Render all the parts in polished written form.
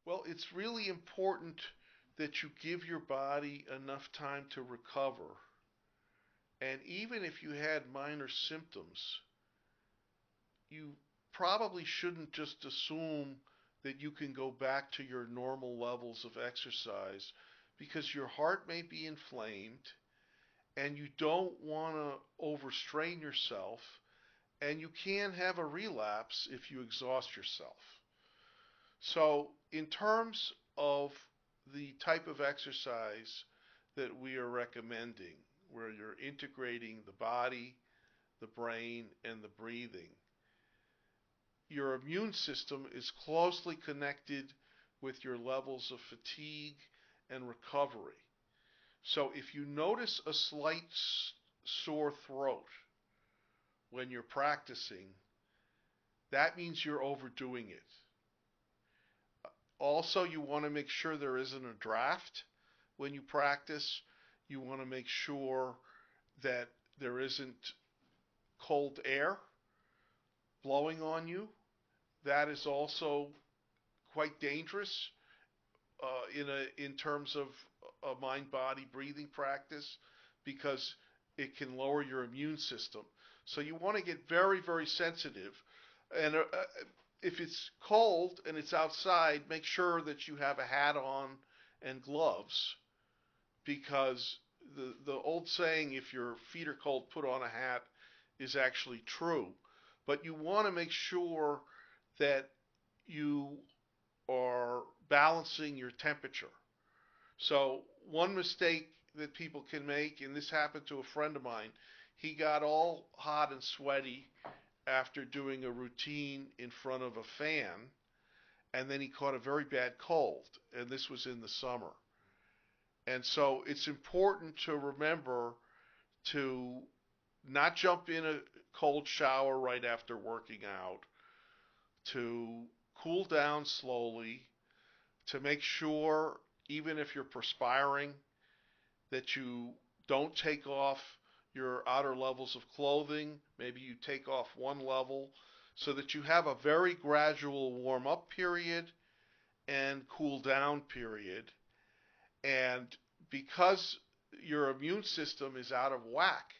Well, it's really important that you give your body enough time to recover. And even if you had minor symptoms, you probably shouldn't just assume that you can go back to your normal levels of exercise because your heart may be inflamed and you don't want to overstrain yourself and you can have a relapse if you exhaust yourself. So, in terms of the type of exercise that we are recommending, where you're integrating the body, the brain, and the breathing, your immune system is closely connected with your levels of fatigue and recovery. So if you notice a slight sore throat when you're practicing, that means you're overdoing it. Also, you want to make sure there isn't a draft when you practice. You want to make sure that there isn't cold air blowing on you. That is also quite dangerous in terms of a mind body breathing practice because it can lower your immune system. So you want to get very, very sensitive. And if it's cold and it's outside, make sure that you have a hat on and gloves because the old saying, if your feet are cold, put on a hat, is actually true. But you want to make sure that you are balancing your temperature. So one mistake that people can make, and this happened to a friend of mine, he got all hot and sweaty after doing a routine in front of a fan, and then he caught a very bad cold, and this was in the summer. And so it's important to remember to not jump in a cold shower right after working out, to cool down slowly, to make sure, even if you're perspiring, that you don't take off your outer levels of clothing. Maybe you take off one level so that you have a very gradual warm up period and cool down period. And because your immune system is out of whack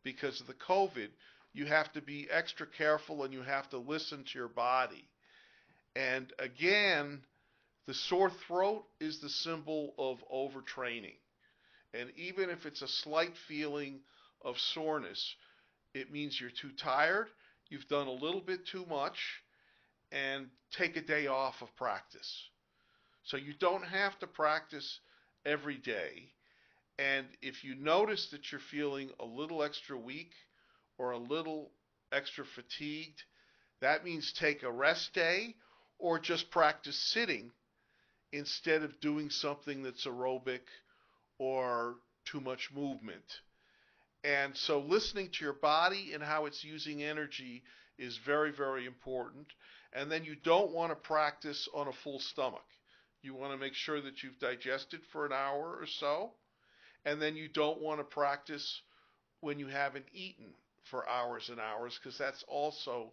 because of the COVID, you have to be extra careful and you have to listen to your body. And again, the sore throat is the symbol of overtraining. And even if it's a slight feeling of soreness, it means you're too tired, you've done a little bit too much, and take a day off of practice. So you don't have to practice every day. And if you notice that you're feeling a little extra weak or a little extra fatigued, that means take a rest day or just practice sitting instead of doing something that's aerobic or too much movement. And so listening to your body and how it's using energy is very, very important. And then you don't want to practice on a full stomach. You want to make sure that you've digested for an hour or so. And then you don't want to practice when you haven't eaten for hours and hours because that's also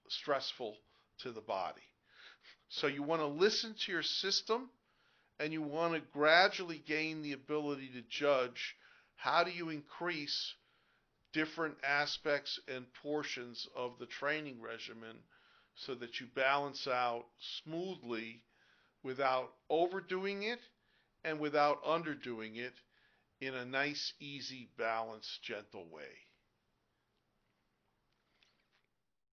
stressful to the body. So you want to listen to your system and you want to gradually gain the ability to judge how do you increase different aspects and portions of the training regimen so that you balance out smoothly without overdoing it and without underdoing it in a nice, easy, balanced, gentle way.